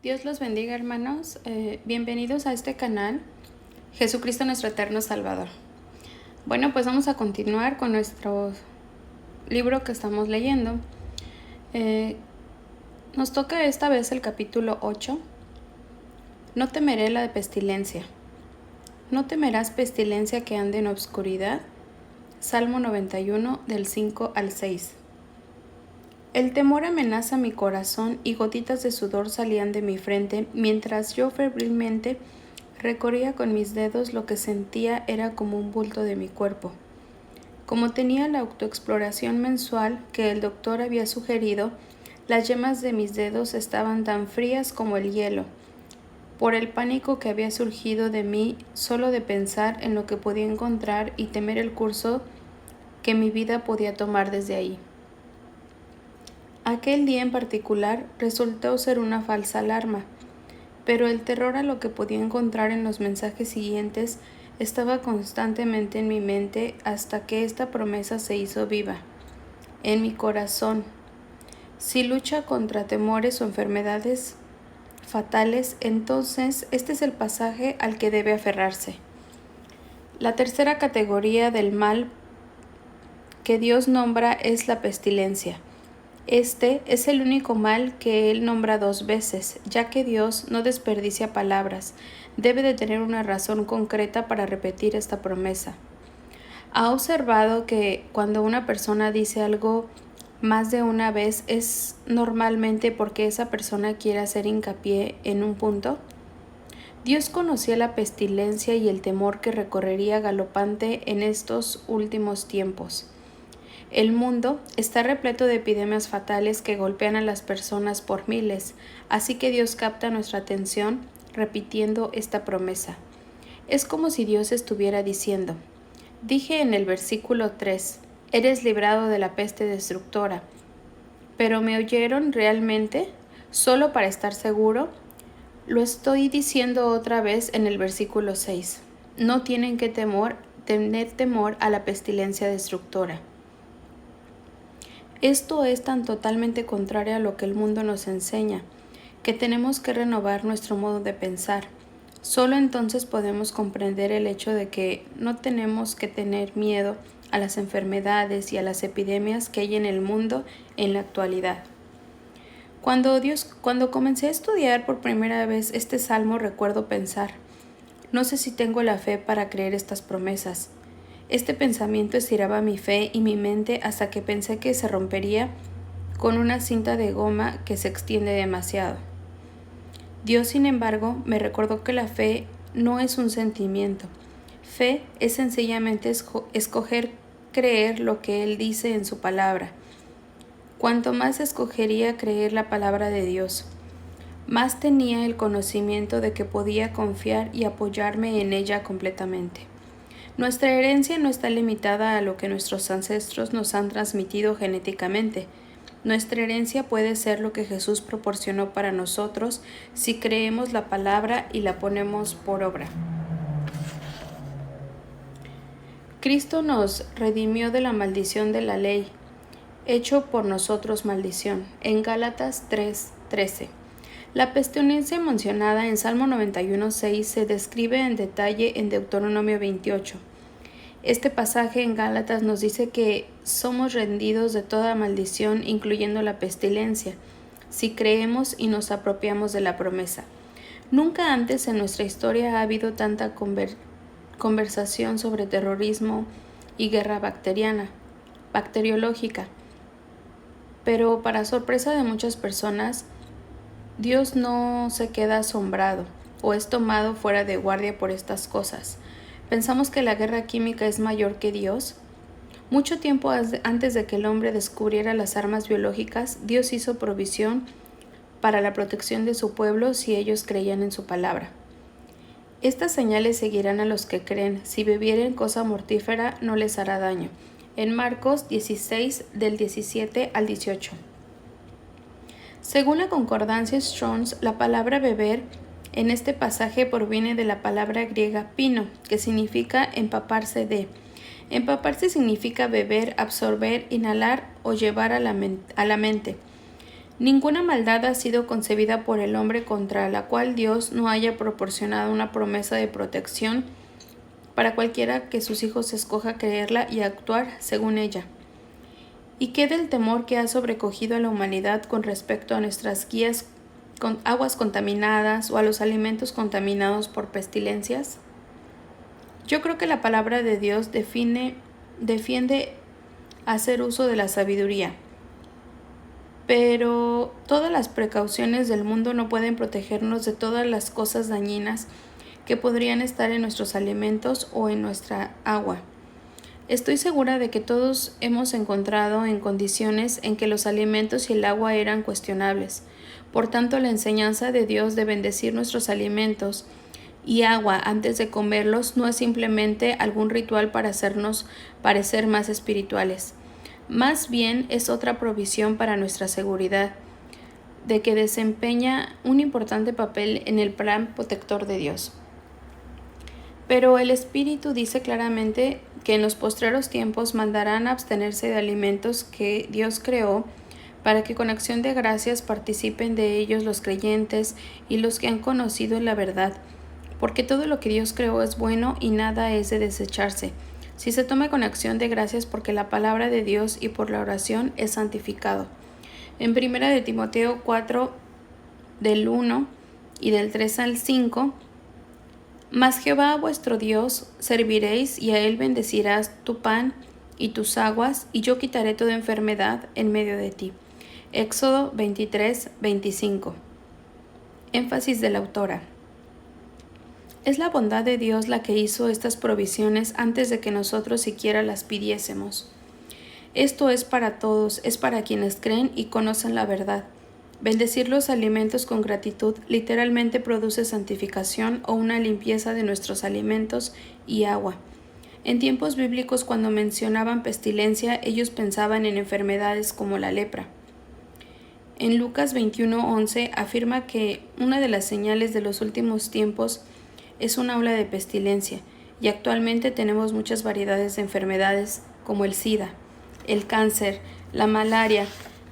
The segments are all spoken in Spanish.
Dios los bendiga, hermanos. Bienvenidos a este canal, Jesucristo nuestro eterno Salvador. Bueno, pues vamos a continuar con nuestro libro que estamos leyendo. Nos toca esta vez el capítulo 8. No temeré la pestilencia. No temerás pestilencia que ande en obscuridad. Salmo 91, del 5 al 6. El temor amenaza mi corazón y gotitas de sudor salían de mi frente mientras yo febrilmente recorría con mis dedos lo que sentía era como un bulto de mi cuerpo. Como tenía la autoexploración mensual que el doctor había sugerido, las yemas de mis dedos estaban tan frías como el hielo, por el pánico que había surgido de mí solo de pensar en lo que podía encontrar y temer el curso que mi vida podía tomar desde ahí. Aquel día en particular resultó ser una falsa alarma, pero el terror a lo que podía encontrar en los mensajes siguientes estaba constantemente en mi mente hasta que esta promesa se hizo viva. En mi corazón, si lucha contra temores o enfermedades fatales, entonces este es el pasaje al que debe aferrarse. La tercera categoría del mal que Dios nombra es la pestilencia. Este es el único mal que Él nombra 2 veces, ya que Dios no desperdicia palabras, debe de tener una razón concreta para repetir esta promesa. ¿Ha observado que cuando una persona dice algo más de una vez es normalmente porque esa persona quiere hacer hincapié en un punto? Dios conocía la pestilencia y el temor que recorrería galopante en estos últimos tiempos. El mundo está repleto de epidemias fatales que golpean a las personas por miles, así que Dios capta nuestra atención repitiendo esta promesa. Es como si Dios estuviera diciendo: dije en el versículo 3, eres librado de la peste destructora, pero ¿me oyeron realmente? Solo para estar seguro, lo estoy diciendo otra vez en el versículo 6. No tienen que tener temor a la pestilencia destructora. Esto es tan totalmente contrario a lo que el mundo nos enseña, que tenemos que renovar nuestro modo de pensar. Solo entonces podemos comprender el hecho de que no tenemos que tener miedo a las enfermedades y a las epidemias que hay en el mundo en la actualidad. Cuando comencé a estudiar por primera vez este salmo, recuerdo pensar: no sé si tengo la fe para creer estas promesas. Este pensamiento estiraba mi fe y mi mente hasta que pensé que se rompería con una cinta de goma que se extiende demasiado. Dios, sin embargo, me recordó que la fe no es un sentimiento. Fe es sencillamente escoger creer lo que Él dice en su palabra. Cuanto más escogería creer la palabra de Dios, más tenía el conocimiento de que podía confiar y apoyarme en ella completamente. Nuestra herencia no está limitada a lo que nuestros ancestros nos han transmitido genéticamente. Nuestra herencia puede ser lo que Jesús proporcionó para nosotros si creemos la palabra y la ponemos por obra. Cristo nos redimió de la maldición de la ley, hecho por nosotros maldición, en Gálatas 3:13. La pestilencia mencionada en Salmo 91:6 se describe en detalle en Deuteronomio 28. Este pasaje en Gálatas nos dice que somos rendidos de toda maldición, incluyendo la pestilencia, si creemos y nos apropiamos de la promesa. Nunca antes en nuestra historia ha habido tanta conversación sobre terrorismo y guerra bacteriológica. Pero para sorpresa de muchas personas, Dios no se queda asombrado o es tomado fuera de guardia por estas cosas. ¿Pensamos que la guerra química es mayor que Dios? Mucho tiempo antes de que el hombre descubriera las armas biológicas, Dios hizo provisión para la protección de su pueblo si ellos creían en su palabra. Estas señales seguirán a los que creen. Si bebieren cosa mortífera, no les hará daño. En Marcos 16, del 17 al 18. Según la concordancia Strong's, la palabra beber en este pasaje proviene de la palabra griega pino, que significa empaparse de. Empaparse significa beber, absorber, inhalar o llevar a la mente. Ninguna maldad ha sido concebida por el hombre contra la cual Dios no haya proporcionado una promesa de protección para cualquiera que sus hijos escoja creerla y actuar según ella. ¿Y qué del temor que ha sobrecogido a la humanidad con respecto a nuestras guías con aguas contaminadas o a los alimentos contaminados por pestilencias? Yo creo que la palabra de Dios defiende hacer uso de la sabiduría, pero todas las precauciones del mundo no pueden protegernos de todas las cosas dañinas que podrían estar en nuestros alimentos o en nuestra agua. Estoy segura de que todos hemos encontrado en condiciones en que los alimentos y el agua eran cuestionables. Por tanto, la enseñanza de Dios de bendecir nuestros alimentos y agua antes de comerlos no es simplemente algún ritual para hacernos parecer más espirituales. Más bien es otra provisión para nuestra seguridad, de que desempeña un importante papel en el plan protector de Dios. Pero el Espíritu dice claramente que en los postreros tiempos mandarán a abstenerse de alimentos que Dios creó, para que con acción de gracias participen de ellos los creyentes y los que han conocido la verdad, porque todo lo que Dios creó es bueno y nada es de desecharse, si se toma con acción de gracias, porque la palabra de Dios y por la oración es santificado. En 1 de Timoteo 4, del 1 y del 3 al 5, mas Jehová vuestro Dios serviréis, y a él bendecirás tu pan y tus aguas, y yo quitaré toda enfermedad en medio de ti. Éxodo 23, 25. Énfasis de la autora. Es la bondad de Dios la que hizo estas provisiones antes de que nosotros siquiera las pidiésemos. Esto es para todos, es para quienes creen y conocen la verdad. Bendecir los alimentos con gratitud literalmente produce santificación o una limpieza de nuestros alimentos y agua. En tiempos bíblicos, cuando mencionaban pestilencia, ellos pensaban en enfermedades como la lepra. En Lucas 21:11 afirma que una de las señales de los últimos tiempos es una ola de pestilencia, y actualmente tenemos muchas variedades de enfermedades como el SIDA, el cáncer, la malaria,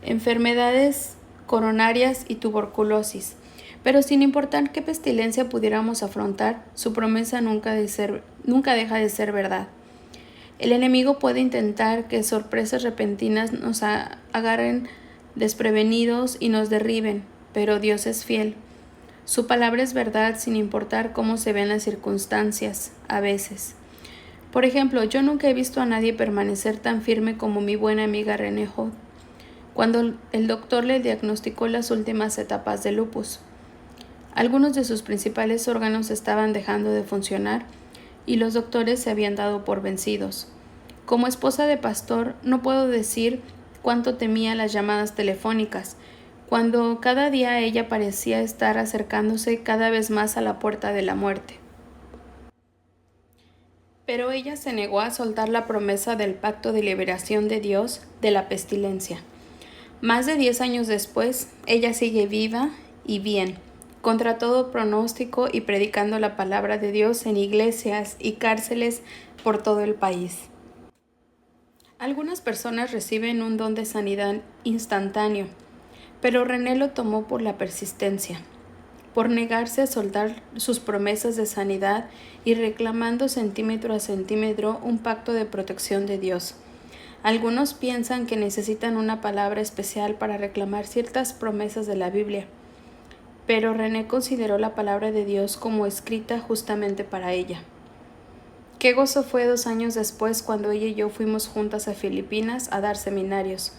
enfermedades coronarias y tuberculosis. Pero sin importar qué pestilencia pudiéramos afrontar, su promesa nunca deja de ser verdad. El enemigo puede intentar que sorpresas repentinas nos agarren desprevenidos y nos derriben, pero Dios es fiel. Su palabra es verdad sin importar cómo se ven las circunstancias, a veces. Por ejemplo, yo nunca he visto a nadie permanecer tan firme como mi buena amiga René Hod, cuando el doctor le diagnosticó las últimas etapas de lupus. Algunos de sus principales órganos estaban dejando de funcionar y los doctores se habían dado por vencidos. Como esposa de pastor, no puedo decir cuánto temía las llamadas telefónicas, cuando cada día ella parecía estar acercándose cada vez más a la puerta de la muerte. Pero ella se negó a soltar la promesa del pacto de liberación de Dios de la pestilencia. Más de 10 años después, ella sigue viva y bien, contra todo pronóstico, y predicando la palabra de Dios en iglesias y cárceles por todo el país. Algunas personas reciben un don de sanidad instantáneo, pero René lo tomó por la persistencia, por negarse a soltar sus promesas de sanidad y reclamando centímetro a centímetro un pacto de protección de Dios. Algunos piensan que necesitan una palabra especial para reclamar ciertas promesas de la Biblia, pero René consideró la palabra de Dios como escrita justamente para ella. Qué gozo fue 2 años después cuando ella y yo fuimos juntas a Filipinas a dar seminarios.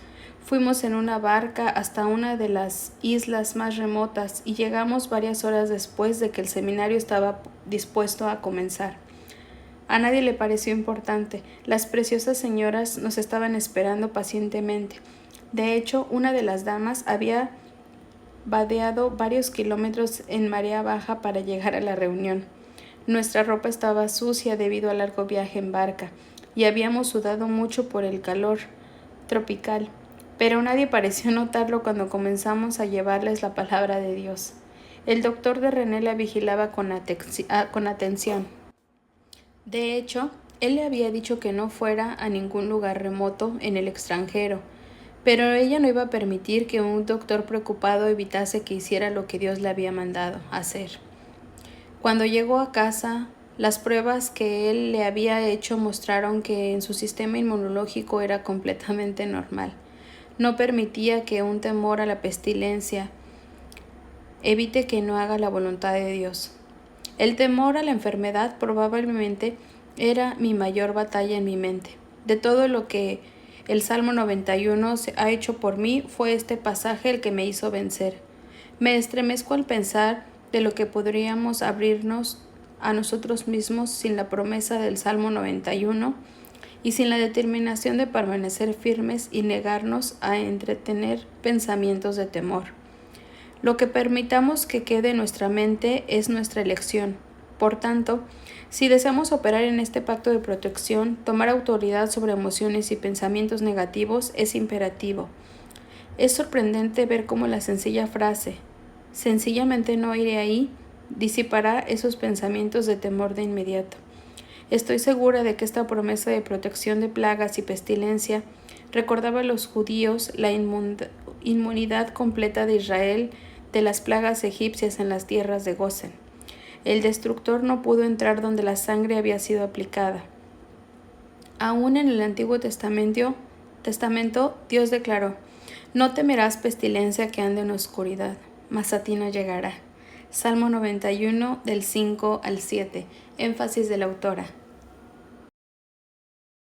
Fuimos en una barca hasta una de las islas más remotas y llegamos varias horas después de que el seminario estaba dispuesto a comenzar. A nadie le pareció importante. Las preciosas señoras nos estaban esperando pacientemente. De hecho, una de las damas había vadeado varios kilómetros en marea baja para llegar a la reunión. Nuestra ropa estaba sucia debido al largo viaje en barca y habíamos sudado mucho por el calor tropical, pero nadie pareció notarlo cuando comenzamos a llevarles la palabra de Dios. El doctor de René la vigilaba con atención. De hecho, él le había dicho que no fuera a ningún lugar remoto en el extranjero, Pero ella no iba a permitir que un doctor preocupado evitase que hiciera lo que Dios le había mandado hacer. Cuando llegó a casa, las pruebas que él le había hecho mostraron que en su sistema inmunológico era completamente normal. No permitía que un temor a la pestilencia evite que no haga la voluntad de Dios. El temor a la enfermedad probablemente era mi mayor batalla en mi mente. De todo lo que el Salmo 91 ha hecho por mí, fue este pasaje el que me hizo vencer. Me estremezco al pensar de lo que podríamos abrirnos a nosotros mismos sin la promesa del Salmo 91 y sin la determinación de permanecer firmes y negarnos a entretener pensamientos de temor. Lo que permitamos que quede en nuestra mente es nuestra elección. Por tanto, si deseamos operar en este pacto de protección, tomar autoridad sobre emociones y pensamientos negativos es imperativo. Es sorprendente ver cómo la sencilla frase, sencillamente no iré ahí, disipará esos pensamientos de temor de inmediato. Estoy segura de que esta promesa de protección de plagas y pestilencia recordaba a los judíos la inmunidad completa de Israel de las plagas egipcias en las tierras de Gosén. El destructor no pudo entrar donde la sangre había sido aplicada. Aún en el Antiguo Testamento, Dios declaró: no temerás pestilencia que ande en oscuridad, mas a ti no llegará. Salmo 91 del 5 al 7. Énfasis de la autora.